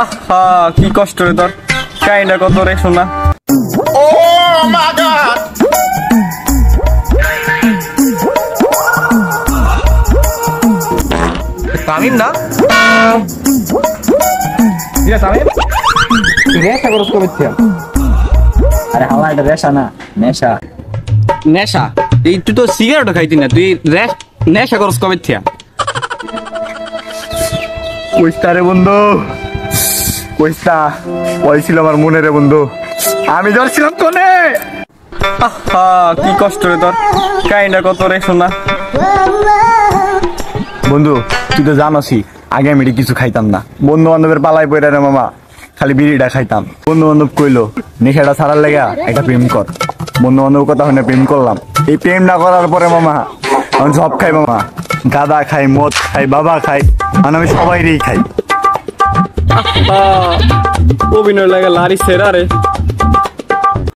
আহা কি কষ্ট রে তোর, কাইন্ডা কত রে শোনা। ও মাই গড, তামিম না? ইয়া তামিম, তুই নেশা করছ কবে থেকে? আরে হালা এটা নেশা না, নেশা। নেশা? তুই তো সিগারেট খাইতি না, তুই নেশা করছ কবে থেকে? কইস্তা রে বন্ধু, কইস্তা ওই ছিল আমার মনে রে বন্ধু, আমি ধরছিলাম কোনে। আহা কি কষ্ট রে তোর, কাইন্ডা কত রে শোনা। বন্ধু তুই তো জানোসই আগে আমি কিছু খাইতাম না, বন্ধু বান্ধবের পালাই পড়ে রে মামা খালি বিড়িটা খাইতাম। বন্ধু বান্ধব কইলো নেশাটা ছাড়ার লেগা একটা প্রেম কর, বন্ধু বান্ধব কথা হইনা প্রেম করলাম। এই প্রেম না করার পরে মামা আমি সব খাই মামা, গাঁদা খাই, মদ খাই, বাবা খাই, মানে আমি সবাইরেই খাই। অভিনয় লাগে লারি সেরা রে।